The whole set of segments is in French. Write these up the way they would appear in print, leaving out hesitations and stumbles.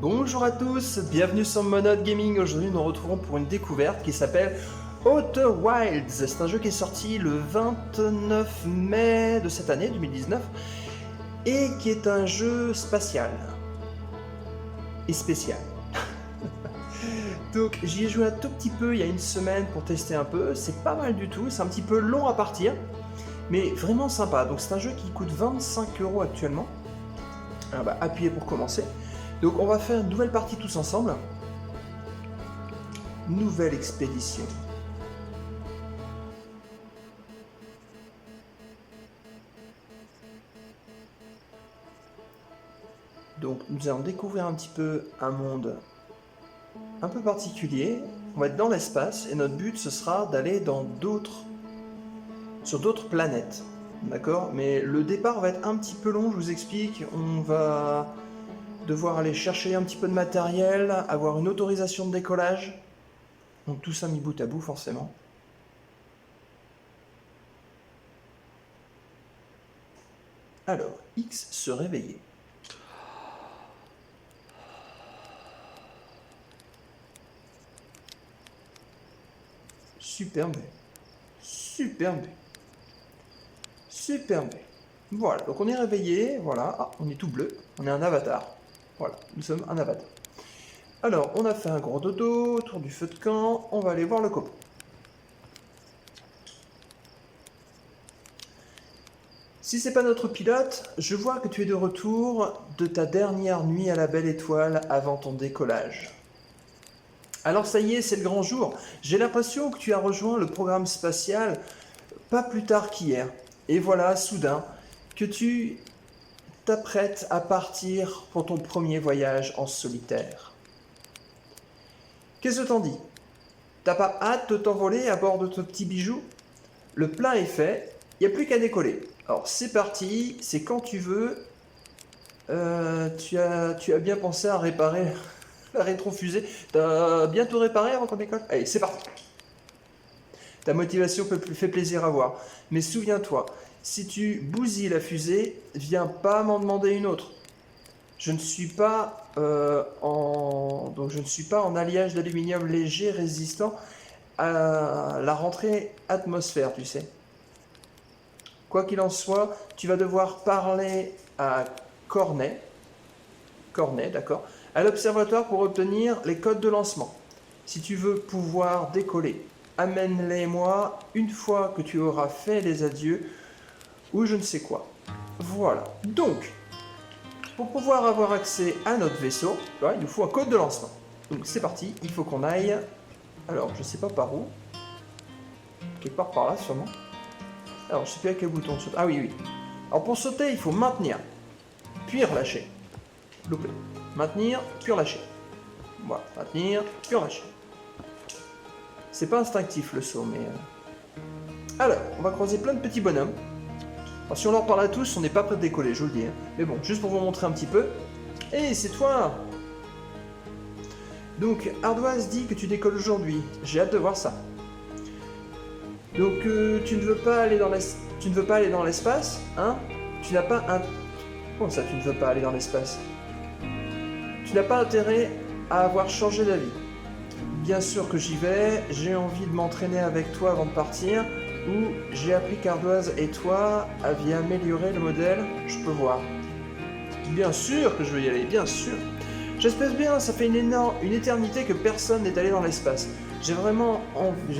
Bonjour à tous, bienvenue sur Monode Gaming. Aujourd'hui nous nous retrouvons pour une découverte qui s'appelle Outer Wilds. C'est un jeu qui est sorti le 29 mai de cette année 2019 et qui est un jeu spatial et spécial. Donc j'y ai joué un tout petit peu il y a une semaine pour tester un peu, c'est pas mal du tout, c'est un petit peu long à partir mais vraiment sympa. Donc c'est un jeu qui coûte 25 € actuellement. Alors appuyez pour commencer. Donc on va faire une nouvelle partie tous ensemble. Nouvelle expédition. Donc nous allons découvrir un petit peu un monde un peu particulier. On va être dans l'espace et notre but ce sera d'aller sur d'autres planètes. D'accord? Mais le départ va être un petit peu long, je vous explique. On va devoir aller chercher un petit peu de matériel, avoir une autorisation de décollage. Donc tout ça mis bout à bout forcément. Alors, X se réveiller. Superbe. Superbe. Superbe. Voilà, donc on est réveillé, voilà. Ah, on est tout bleu, on est un avatar. Voilà, nous sommes un avatar. Alors, on a fait un gros dodo autour du feu de camp, on va aller voir le copain. Si c'est pas notre pilote, je vois que tu es de retour de ta dernière nuit à la belle étoile avant ton décollage. Alors ça y est, c'est le grand jour. J'ai l'impression que tu as rejoint le programme spatial pas plus tard qu'hier. Et voilà, soudain, que tu t'apprêtes à partir pour ton premier voyage en solitaire. Qu'est-ce que t'en dis? T'as pas hâte de t'envoler à bord de ton petit bijou? Le plein est fait, il n'y a plus qu'à décoller. Alors c'est parti, c'est quand tu veux. Tu as bien pensé à réparer la rétrofusée. T'as bien tout réparé avant qu'on décolle? Allez, c'est parti. Ta motivation fait plaisir à voir. Mais souviens-toi, si tu bousilles la fusée, viens pas m'en demander une autre. Je ne suis pas en alliage d'aluminium léger résistant à la rentrée atmosphère, tu sais. Quoi qu'il en soit, tu vas devoir parler à Cornet, d'accord, à l'observatoire pour obtenir les codes de lancement. Si tu veux pouvoir décoller, amène-les-moi une fois que tu auras fait les adieux ou je ne sais quoi. Voilà. Donc, pour pouvoir avoir accès à notre vaisseau, il nous faut un code de lancement. Donc c'est parti, il faut qu'on aille. Alors, je sais pas par où. Quelque part par là, sûrement. Alors, je sais plus à quel bouton sauter. Ah oui, oui. Alors, pour sauter, il faut maintenir, puis relâcher. Loupé. Maintenir, puis relâcher. Voilà, maintenir, puis relâcher. C'est pas instinctif le saut, mais... Alors, on va croiser plein de petits bonhommes. Alors, si on leur parle à tous, on n'est pas prêt de décoller, je vous le dis. Hein. Mais bon, juste pour vous montrer un petit peu. Hé, c'est toi! Donc, Ardoise dit que tu décolles aujourd'hui. J'ai hâte de voir ça. Donc, tu ne veux pas aller dans l'espace, hein? Tu n'as pas un... Comment ça, tu ne veux pas aller dans l'espace? Tu n'as pas intérêt à avoir changé d'avis. Bien sûr que j'y vais, j'ai envie de m'entraîner avec toi avant de partir, ou j'ai appris qu'Ardoise et toi aviez amélioré le modèle, je peux voir. Bien sûr que je veux y aller, bien sûr. J'espère bien, ça fait une éternité que personne n'est allé dans l'espace. J'ai vraiment envie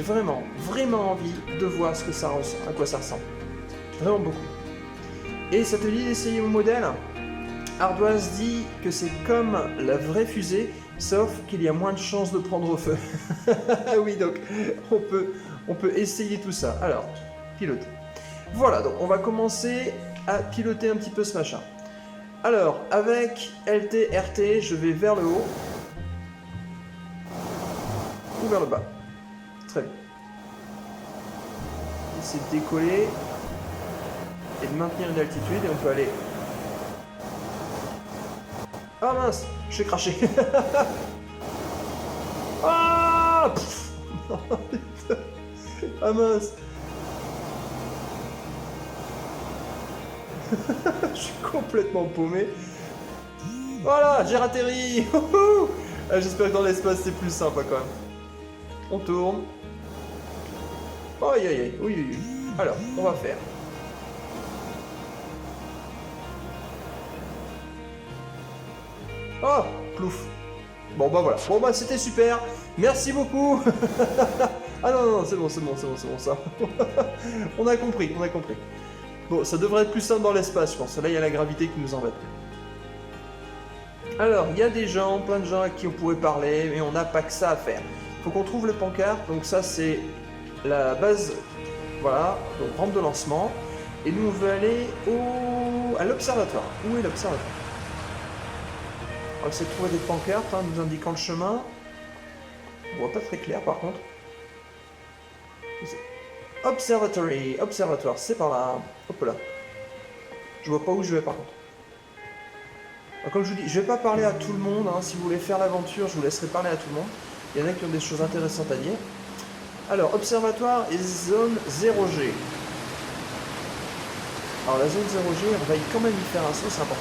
de voir ce que ça ressemble, à quoi ça ressemble. Vraiment beaucoup. Et ça te dit d'essayer mon modèle? Ardoise dit que c'est comme la vraie fusée, sauf qu'il y a moins de chances de prendre feu. Oui, donc on peut essayer tout ça. Alors, piloter. Voilà, donc on va commencer à piloter un petit peu ce machin. Alors, avec LT, RT, je vais vers le haut. Ou vers le bas. Très bien. Essayer de décoller. Et de maintenir une altitude, et on peut aller... Ah mince, je suis craché. Ah ah mince. Je suis complètement paumé. Voilà, j'ai atterri. J'espère que dans l'espace c'est plus sympa quand même. On tourne. Aïe aïe aïe, oui oui oui. Alors, on va faire. Oh, plouf. Bon bah voilà, bon bah c'était super. Merci beaucoup. Ah non, non, c'est bon, c'est bon, c'est bon, c'est bon, ça. On a compris, on a compris. Bon, ça devrait être plus simple dans l'espace, je pense. Là, il y a la gravité qui nous embête. Alors, il y a des gens, plein de gens à qui on pourrait parler, mais on n'a pas que ça à faire. Faut qu'on trouve le pancarte, donc ça, c'est la base, voilà, donc rampe de lancement. Et nous, on veut aller à l'observatoire. Où est l'observatoire? On va essayer de trouver des pancartes, hein, nous indiquant le chemin. On voit pas très clair, par contre. Observatory, observatoire, c'est par là. Hop là. Je vois pas où je vais par contre. Alors, comme je vous dis, je vais pas parler à tout le monde. Hein. Si vous voulez faire l'aventure, je vous laisserai parler à tout le monde. Il y en a qui ont des choses intéressantes à dire. Alors, observatoire et zone 0G. Alors la zone 0G, on va quand même y faire un saut, c'est important.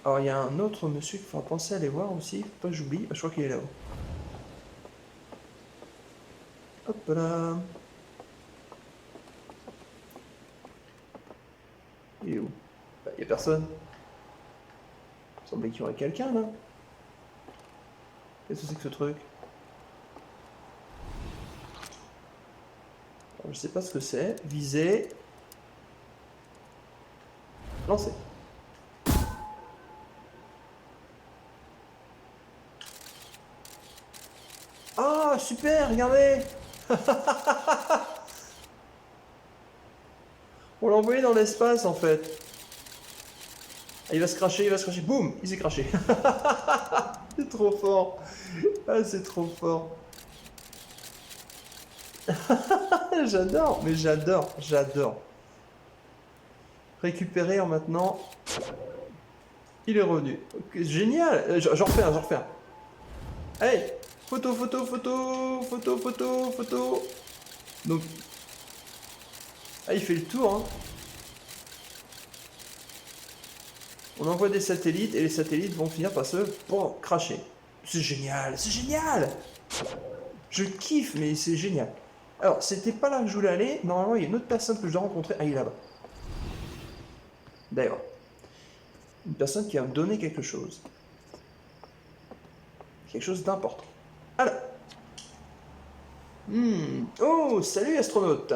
Alors il y a un autre monsieur qu'il faudra penser à aller voir aussi, faut pas que j'oublie, je crois qu'il est là-haut. Hop là. Il est où? Bah, il n'y a personne. Il semblait qu'il y aurait quelqu'un là. Qu'est-ce que c'est que ce truc? Alors, je sais pas ce que c'est. Viser. Lancer. Ah, super, regardez. On l'a envoyé dans l'espace en fait. Ah, il va se cracher, boum, il s'est craché. C'est trop fort. Ah, c'est trop fort. J'adore, mais j'adore, j'adore. Récupérer en maintenant. Il est revenu. Okay, génial. J'en refais un, j'en refais un. Hey, photo, photo, photo, photo, photo, photo. Donc, ah, il fait le tour, hein. On envoie des satellites et les satellites vont finir par se cracher. C'est génial, c'est génial. Je kiffe, mais c'est génial. Alors, c'était pas là que je voulais aller. Normalement, il y a une autre personne que je dois rencontrer. Ah, il est là-bas. D'ailleurs, une personne qui va me donner quelque chose. Quelque chose d'important. Alors. Oh, salut astronaute.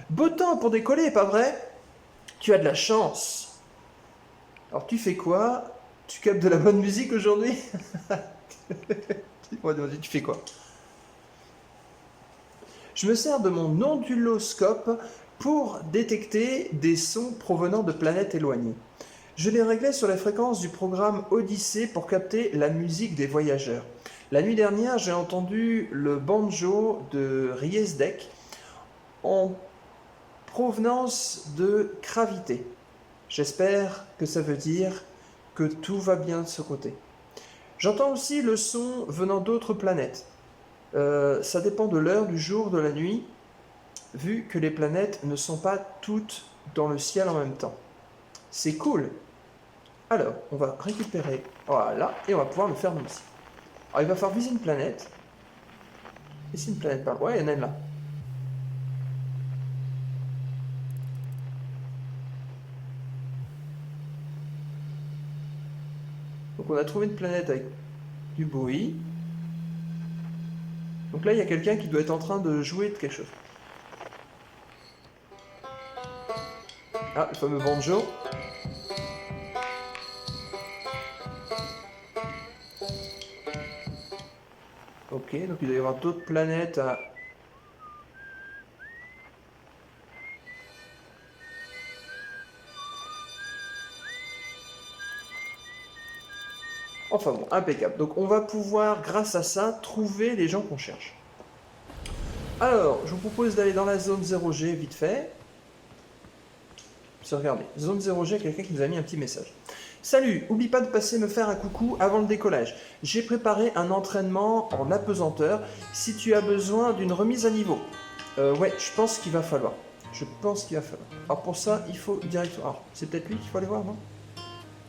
Beau temps pour décoller, pas vrai? Tu as de la chance. Alors, tu fais quoi? Tu captes de la bonne musique aujourd'hui? Tu fais quoi? Je me sers de mon onduloscope pour détecter des sons provenant de planètes éloignées. Je les réglais sur les fréquences du programme Odyssée pour capter la musique des voyageurs. La nuit dernière, j'ai entendu le banjo de Riesdek en provenance de Gravité. J'espère que ça veut dire que tout va bien de ce côté. J'entends aussi le son venant d'autres planètes. Ça dépend de l'heure, du jour, de la nuit, vu que les planètes ne sont pas toutes dans le ciel en même temps. C'est cool. Alors, on va récupérer, voilà, et on va pouvoir le faire nous aussi. Alors, il va falloir viser une planète. Et c'est une planète par là. Ouais, il y en a une là. Donc, on a trouvé une planète avec du bruit. Donc là, il y a quelqu'un qui doit être en train de jouer de quelque chose. Ah, le fameux banjo. Ok, donc il doit y avoir d'autres planètes à... Enfin bon, impeccable. Donc on va pouvoir, grâce à ça, trouver les gens qu'on cherche. Alors, je vous propose d'aller dans la zone 0G vite fait. Regardez, zone 0G, quelqu'un qui nous a mis un petit message. Salut, oublie pas de passer me faire un coucou avant le décollage. J'ai préparé un entraînement en apesanteur si tu as besoin d'une remise à niveau. Ouais, je pense qu'il va falloir. Je pense qu'il va falloir. Alors pour ça, il faut directement... Alors, c'est peut-être lui qu'il faut aller voir, non?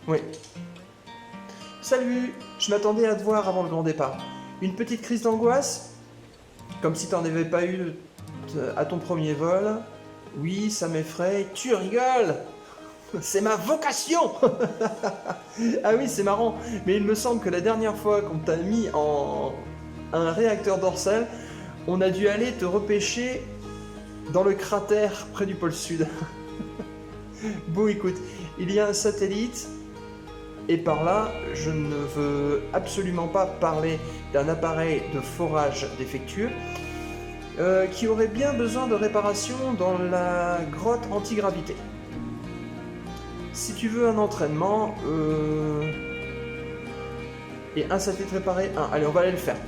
Oui. Salut! Je m'attendais à te voir avant le grand départ. Une petite crise d'angoisse? Comme si t'en avais pas eu à ton premier vol. Oui, ça m'effraie. Tu rigoles! C'est ma vocation! Ah oui, c'est marrant. Mais il me semble que la dernière fois qu'on t'a mis en un réacteur dorsal, on a dû aller te repêcher dans le cratère près du pôle sud. Bon, écoute, il y a un satellite, et par là, je ne veux absolument pas parler d'un appareil de forage défectueux qui aurait bien besoin de réparation dans la grotte antigravité. Si tu veux un entraînement et un satellite réparé, allez, on va aller le faire.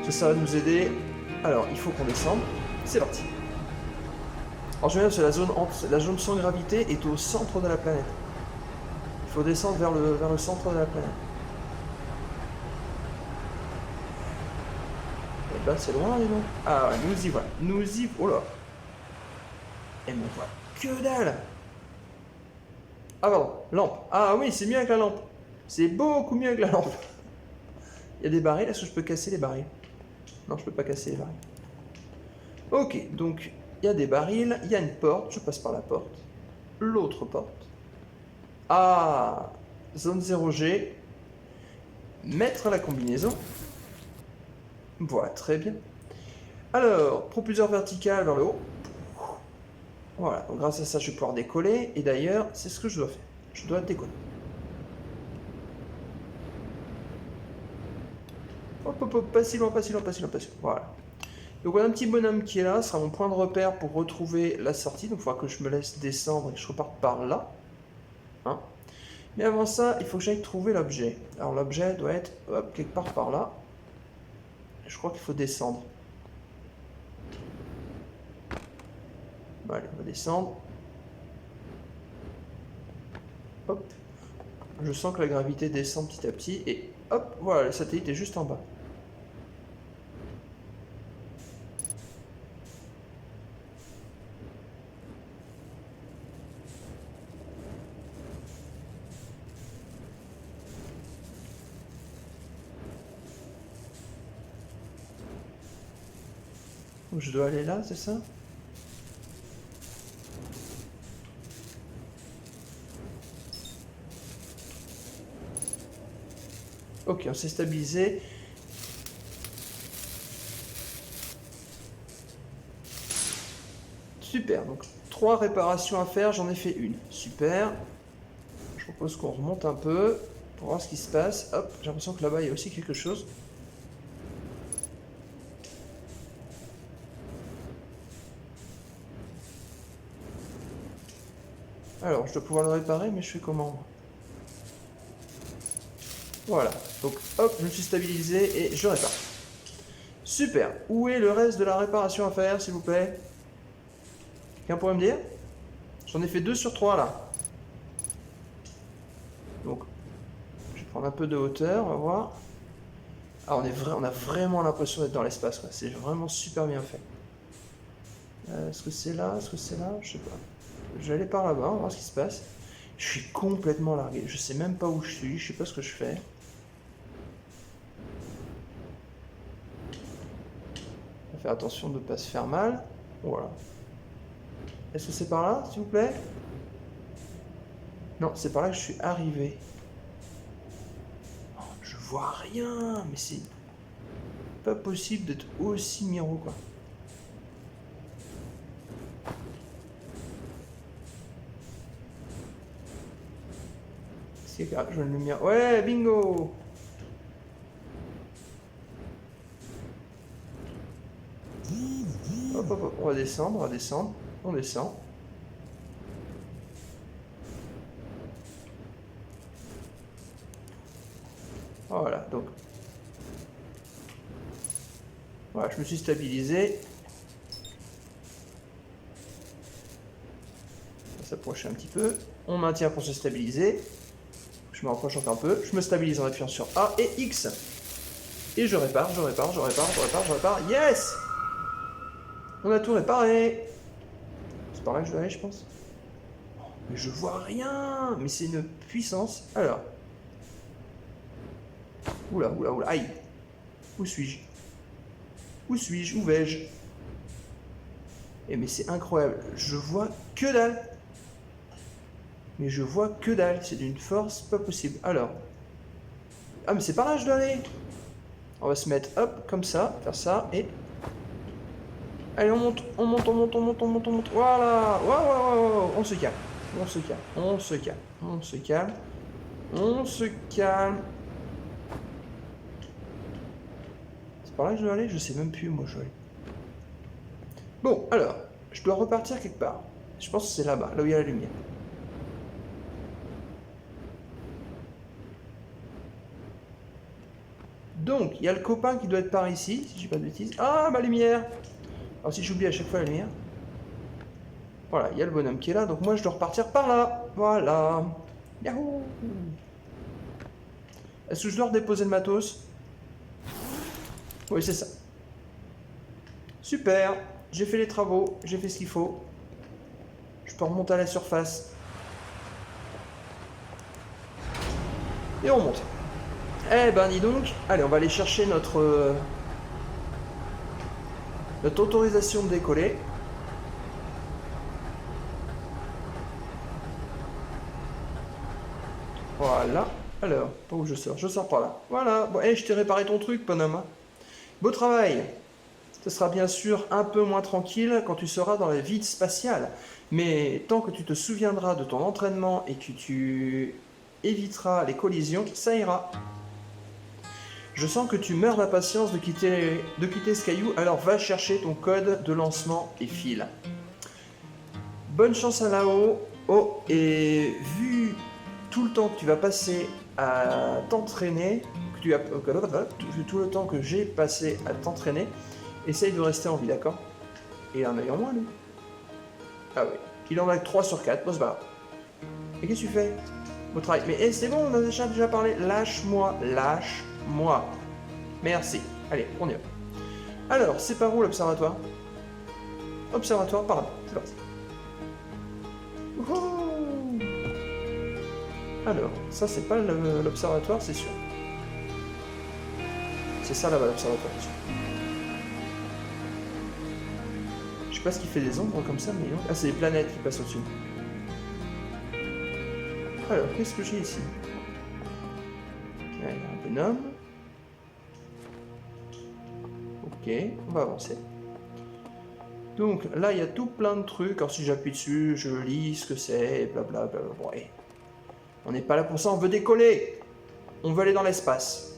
Ça va nous aider. Alors, il faut qu'on descende. C'est parti. Alors je viens la zone sans gravité est au centre de la planète. Il faut descendre vers le centre de la planète. Et ben c'est loin, les noms. Ah ouais, nous y voilà. Oh là. Et on voit que dalle. Ah pardon, lampe. Ah oui, c'est mieux avec la lampe. C'est beaucoup mieux avec la lampe. Il y a des barils, est-ce que je peux casser les barils? Non, je peux pas casser les barils. Ok, donc... il y a des barils, il y a une porte, je passe par la porte. L'autre porte. Ah, zone 0G. Mettre la combinaison. Voilà, très bien. Alors, propulseur vertical vers le haut. Voilà, donc grâce à ça, je vais pouvoir décoller. Et d'ailleurs, c'est ce que je dois faire. Je dois décoller. Hop, hop, hop, pas si loin, pas si loin, pas si loin, pas si loin. Voilà. Donc on a un petit bonhomme qui est là, ce sera mon point de repère pour retrouver la sortie. Donc il faudra que je me laisse descendre et que je reparte par là. Hein. Mais avant ça, il faut que j'aille trouver l'objet. Alors l'objet doit être hop, quelque part par là. Je crois qu'il faut descendre. Bon, allez, on va descendre. Hop. Je sens que la gravité descend petit à petit. Et hop, voilà, le satellite est juste en bas. Je dois aller là, c'est ça? Ok, on s'est stabilisé. Super, donc 3 réparations à faire, j'en ai fait une. Super. Je propose qu'on remonte un peu pour voir ce qui se passe. Hop, j'ai l'impression que là-bas il y a aussi quelque chose. Alors, je dois pouvoir le réparer, mais je fais comment? Voilà, donc hop, je me suis stabilisé et je répare. Super, où est le reste de la réparation à faire, s'il vous plaît? Quelqu'un pourrait me dire? J'en ai fait 2 sur 3 là. Donc, je vais prendre un peu de hauteur, on va voir. Ah, on a vraiment l'impression d'être dans l'espace, quoi. C'est vraiment super bien fait. Est-ce que c'est là? Est-ce que c'est là? Je sais pas. Je vais aller par là-bas, on va voir ce qui se passe. Je suis complètement largué. Je sais même pas où je suis. Je sais pas ce que je fais. On va faire attention de ne pas se faire mal. Voilà. Est-ce que c'est par là, s'il vous plaît? Non, c'est par là que je suis arrivé. Oh, je vois rien. Mais c'est pas possible d'être aussi miro, quoi. Je vois une lumière. Ouais, bingo! Hop, hop, hop. On va descendre, on va descendre. On descend. Voilà, donc. Voilà, je me suis stabilisé. On va s'approcher un petit peu. On maintient pour se stabiliser. Je me rapproche encore un peu. Je me stabilise en appuyant sur A et X. Et je répare, je répare, je répare, je répare, je répare. Yes! On a tout réparé. C'est par là que je dois aller, je pense. Mais je vois rien. Mais c'est une puissance. Alors. Oula, oula, oula. Aïe. Où suis-je? Où suis-je? Où vais-je? Eh mais c'est incroyable. Je vois que dalle. Mais je vois que dalle. C'est d'une force pas possible. Alors. Ah mais c'est par là que je dois aller. On va se mettre, hop, comme ça. Faire ça et... Allez, on monte, on monte, on monte, on monte, on monte, on monte. Voilà. Waouh, on se calme. On se calme. On se calme. On se calme. On se calme. C'est par là que je dois aller? Je sais même plus où moi je dois aller. Bon, alors, je dois repartir quelque part. Je pense que c'est là-bas, là où il y a la lumière. Donc, il y a le copain qui doit être par ici, si je dis pas de bêtises. Ah, ma lumière! Alors, si j'oublie à chaque fois la lumière. Voilà, il y a le bonhomme qui est là, donc moi je dois repartir par là. Voilà. Yahoo! Est-ce que je dois redéposer le matos? Oui, c'est ça. Super! J'ai fait les travaux, j'ai fait ce qu'il faut. Je peux remonter à la surface. Et on monte. Eh ben dis donc, allez on va aller chercher notre autorisation de décoller. Voilà. Alors, pas où je sors? Je sors par là. Voilà. Bon, je t'ai réparé ton truc, bonhomme. Beau travail. Ce sera bien sûr un peu moins tranquille quand tu seras dans la vide spatiale. Mais tant que tu te souviendras de ton entraînement et que tu éviteras les collisions, ça ira. Je sens que tu meurs d'impatience de quitter ce caillou, alors va chercher ton code de lancement et file. Bonne chance à là-haut. Oh, et vu tout le temps que tu vas passer à t'entraîner, tout le temps que j'ai passé à t'entraîner, essaye de rester en vie, d'accord? Et un œil en moins, lui. Ah oui, il en a que 3 sur 4, bon, c'est pas grave. Et qu'est-ce que tu fais? Beau travail. Mais c'est bon, on a déjà parlé. Lâche-moi, lâche-moi. Merci. Allez, on y va. Alors, c'est par où l'observatoire? Observatoire, par là. C'est parti. Alors, ça c'est pas l'observatoire, c'est sûr. C'est ça là-bas l'observatoire, c'est sûr. Je sais pas ce qui fait des ombres comme ça, mais non. Ah, c'est les planètes qui passent au-dessus. Alors, qu'est-ce que j'ai ici? Il y a un bonhomme. Ok, on va avancer. Donc là, il y a tout plein de trucs. Alors si j'appuie dessus, je lis ce que c'est, et blablabla. Bon, ouais. On n'est pas là pour ça, on veut décoller. On veut aller dans l'espace.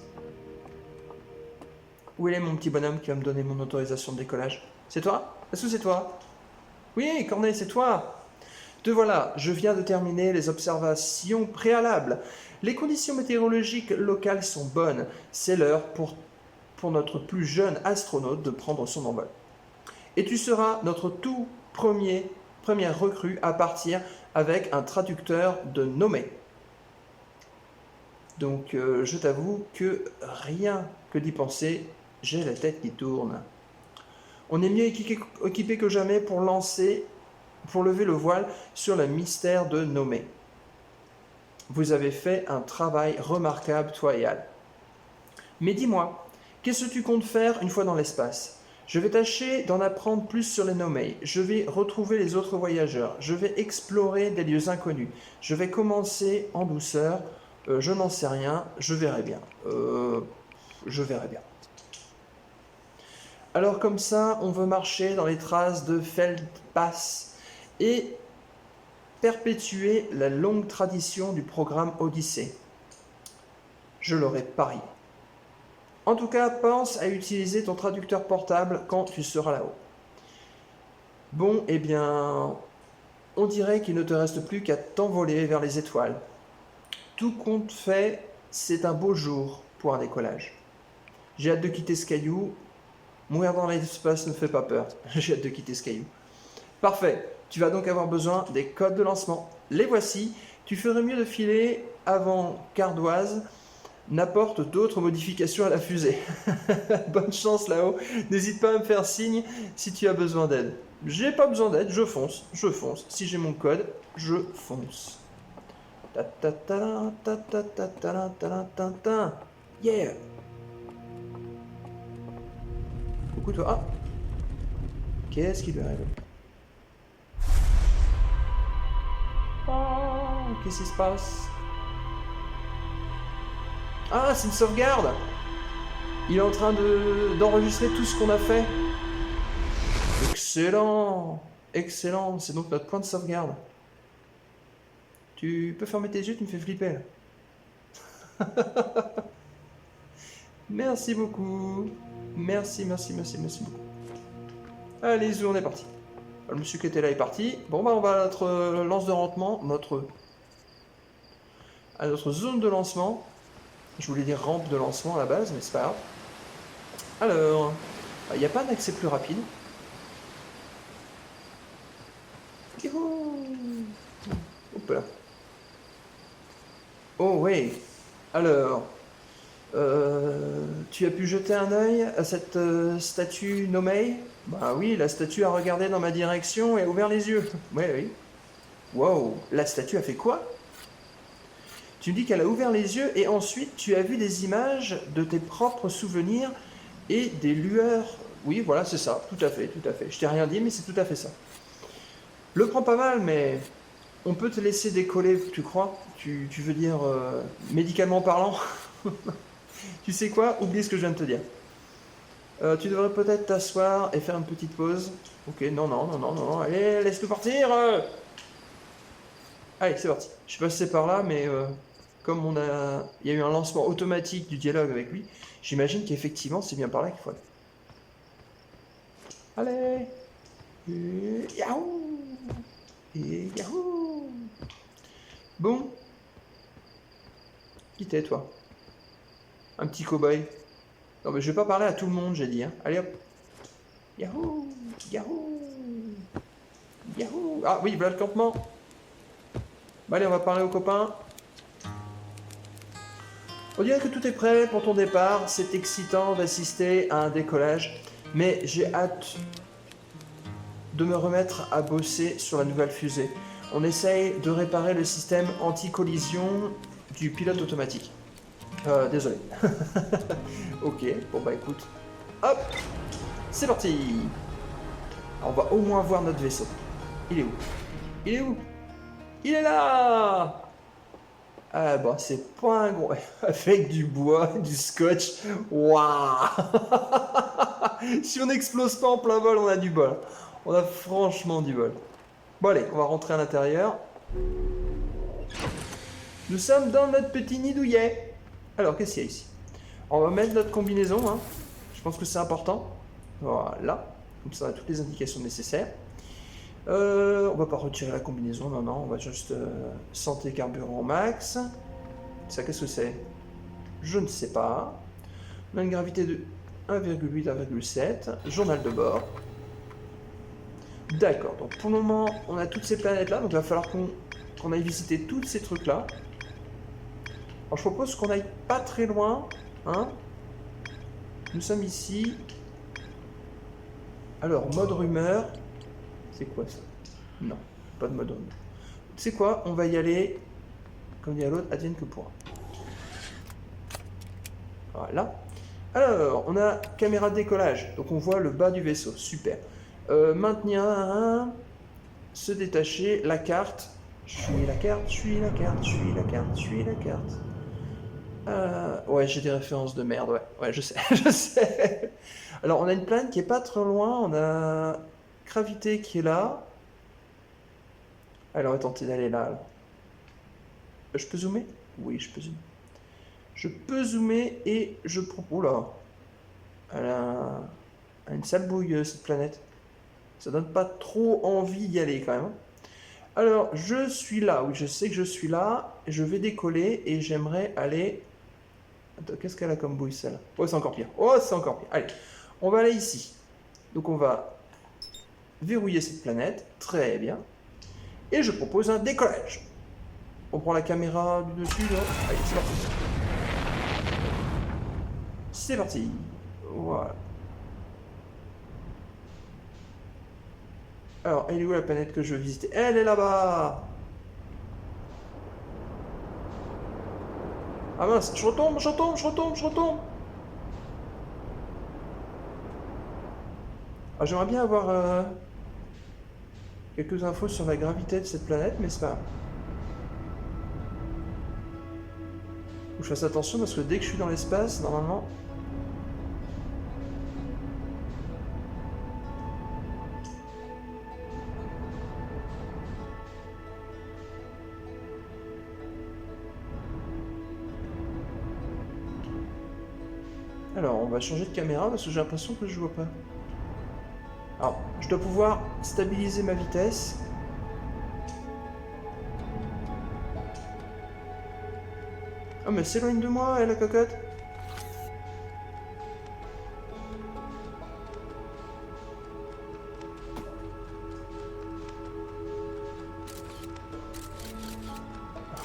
Où est mon petit bonhomme qui va me donner mon autorisation de décollage? C'est toi? Est-ce que c'est toi? Oui, Corneille, c'est toi. Te voilà, je viens de terminer les observations préalables. Les conditions météorologiques locales sont bonnes. C'est l'heure pour notre plus jeune astronaute de prendre son envol. Et tu seras notre tout première recrue à partir avec un traducteur de nommé. Donc je t'avoue que rien que d'y penser, j'ai la tête qui tourne. On est mieux équipé que jamais pour lever le voile sur le mystère de Nomé. Vous avez fait un travail remarquable, toi et Al. Mais dis-moi, qu'est-ce que tu comptes faire une fois dans l'espace? Je vais tâcher d'en apprendre plus sur les Nomei. Je vais retrouver les autres voyageurs. Je vais explorer des lieux inconnus. Je vais commencer en douceur. Je n'en sais rien. Je verrai bien. Je verrai bien. Alors comme ça, on veut marcher dans les traces de Feldpass et perpétuer la longue tradition du programme Odyssée. Je l'aurais parié. En tout cas, pense à utiliser ton traducteur portable quand tu seras là-haut. Bon, eh bien, on dirait qu'il ne te reste plus qu'à t'envoler vers les étoiles. Tout compte fait, c'est un beau jour pour un décollage. J'ai hâte de quitter ce caillou. Mourir dans l'espace ne fait pas peur. J'ai hâte de quitter ce caillou. Parfait. Tu vas donc avoir besoin des codes de lancement. Les voici. Tu ferais mieux de filer avant Cardoise. n'apporte d'autres modifications à la fusée. Bonne chance là-haut. N'hésite pas à me faire signe si tu as besoin d'aide. J'ai pas besoin d'aide, je fonce, je fonce. Si j'ai mon code, je fonce. Ta ta ta ta ta ta ta ta ta ta. Yeah. Coucou toi. Ah. Qu'est-ce qui lui arrive? Oh, qu'est-ce qui se passe? Ah, c'est une sauvegarde. Il est en train d'enregistrer tout ce qu'on a fait. Excellent. Excellent. C'est donc notre point de sauvegarde. Tu peux fermer tes yeux, tu me fais flipper là. Merci beaucoup. Merci beaucoup. Allez, Zou, on est parti. Le monsieur qui était là est parti. Bon, bah, on va à notre lance de lancement, à notre zone de lancement. Je voulais dire rampe de lancement à la base, mais c'est pas grave. Alors, il n'y a pas d'accès plus rapide. Hop là. Oh, ouais. Alors, tu as pu jeter un œil à cette statue nommée? Bah oui, la statue a regardé dans ma direction et a ouvert les yeux. Oui, oui. Wow, la statue a fait quoi? Tu me dis qu'elle a ouvert les yeux et ensuite tu as vu des images de tes propres souvenirs et des lueurs. Oui, voilà, c'est ça, tout à fait, tout à fait. Je t'ai rien dit, mais c'est tout à fait ça. Le prends pas mal, mais on peut te laisser décoller, tu crois? Tu veux dire médicalement parlant? Tu sais quoi? Oublie ce que je viens de te dire. Tu devrais peut-être t'asseoir et faire une petite pause. Ok, non. Allez, laisse-nous partir. Allez, c'est parti. Je suis passé par là, mais comme il y a eu un lancement automatique du dialogue avec lui, j'imagine qu'effectivement, c'est bien par là qu'il faut aller. Allez. Et yahoo. Et yahoo. Bon. Qui t'es, toi? Un petit cow-boy. Non, mais je vais pas parler à tout le monde, j'ai dit. Hein. Allez hop. Yahoo. Yahoo. Yahoo. Ah oui, voilà le campement. Bon, allez, on va parler aux copains. On dirait que tout est prêt pour ton départ. C'est excitant d'assister à un décollage. Mais j'ai hâte de me remettre à bosser sur la nouvelle fusée. On essaye de réparer le système anti-collision du pilote automatique. Désolé. Ok, bon bah écoute. Hop, c'est parti. Alors, on va au moins voir notre vaisseau. Il est où? Il est où? Il est là. Ah bah c'est pas un gros... Avec du bois, du scotch. Waouh. Si on n'explose pas en plein vol, on a du bol. On a franchement du bol. Bon allez, on va rentrer à l'intérieur. Nous sommes dans notre petit nid douillet. Alors, qu'est-ce qu'il y a ici? On va mettre notre combinaison, hein. Je pense que c'est important. Voilà, comme ça on a toutes les indications nécessaires. On va pas retirer la combinaison, non, on va juste santé carburant max. Ça, qu'est-ce que c'est? Je ne sais pas. On a une gravité de 1,8, 1,7. Journal de bord. D'accord, donc pour le moment, on a toutes ces planètes-là, donc il va falloir qu'on aille visiter tous ces trucs-là. Alors je propose qu'on aille pas très loin, hein. Nous sommes ici. Alors, mode rumeur. C'est quoi ça? Non, pas de mode rumeur. Tu sais quoi? On va y aller, comme dit à l'autre, advienne que pourra. Voilà. Alors, on a caméra de décollage, donc on voit le bas du vaisseau, super. Maintenir, hein, se détacher, la carte. Je suis la carte, je suis la carte, je suis la carte, je suis la carte. Ouais, j'ai des références de merde, ouais, je sais, je sais. Alors, on a une planète qui est pas très loin, on a gravité qui est là. Alors, on va tenter d'aller là. Alors. Je peux zoomer? Oui, je peux zoomer. Je peux zoomer et je propose... Oula, elle a une sale bouille, cette planète. Ça donne pas trop envie d'y aller, quand même. Alors, je suis là, oui, je sais que je suis là. Je vais décoller et j'aimerais aller... Attends, qu'est-ce qu'elle a comme bouille, celle-là? Oh, c'est encore pire. Oh, c'est encore pire. Allez, on va aller ici. Donc, on va verrouiller cette planète. Très bien. Et je propose un décollage. On prend la caméra du dessus, là. Allez, c'est parti. C'est parti. Voilà. Alors, elle est où la planète que je veux visiter? Elle est là-bas. Ah mince, je retombe. Ah, j'aimerais bien avoir quelques infos sur la gravité de cette planète, mais c'est pas grave. Faut que je fasse attention parce que dès que je suis dans l'espace, normalement... Alors, on va changer de caméra parce que j'ai l'impression que je vois pas. Alors, je dois pouvoir stabiliser ma vitesse. Oh, mais elle s'éloigne de moi, elle, la cocotte.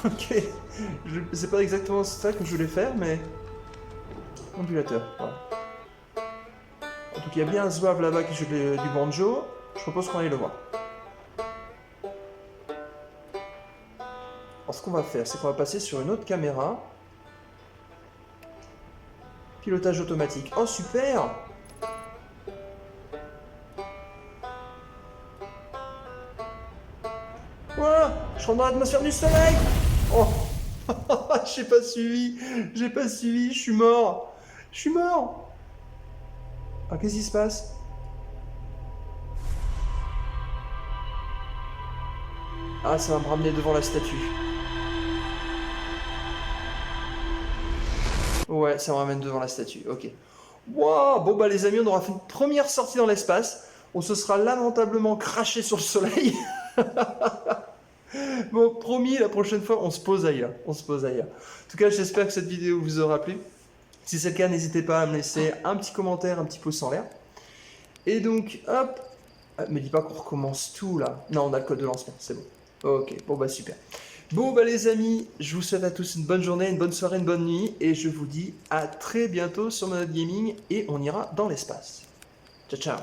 Ok, c'est pas exactement ça que je voulais faire, mais... Ondulateur, voilà. Donc il y a bien un zouave là-bas qui joue du banjo. Je propose qu'on aille le voir. Alors ce qu'on va faire, c'est qu'on va passer sur une autre caméra. Pilotage automatique. Oh super! Voilà! Je rentre dans l'atmosphère du soleil! Oh! J'ai pas suivi! Je suis mort! Ah, qu'est-ce qui se passe? Ah, ça va me ramener devant la statue. Ouais, ça me ramène devant la statue, ok. Wow, bon bah les amis, on aura fait une première sortie dans l'espace. On se sera lamentablement craché sur le soleil. Bon, promis, la prochaine fois, on se pose ailleurs. En tout cas, j'espère que cette vidéo vous aura plu. Si c'est le cas, n'hésitez pas à me laisser un petit commentaire, un petit pouce en l'air. Et donc, hop. Ah, me dis pas qu'on recommence tout là. Non, on a le code de lancement, c'est bon. Ok, bon bah super. Bon bah les amis, je vous souhaite à tous une bonne journée, une bonne soirée, une bonne nuit. Et je vous dis à très bientôt sur Monade Gaming et on ira dans l'espace. Ciao ciao.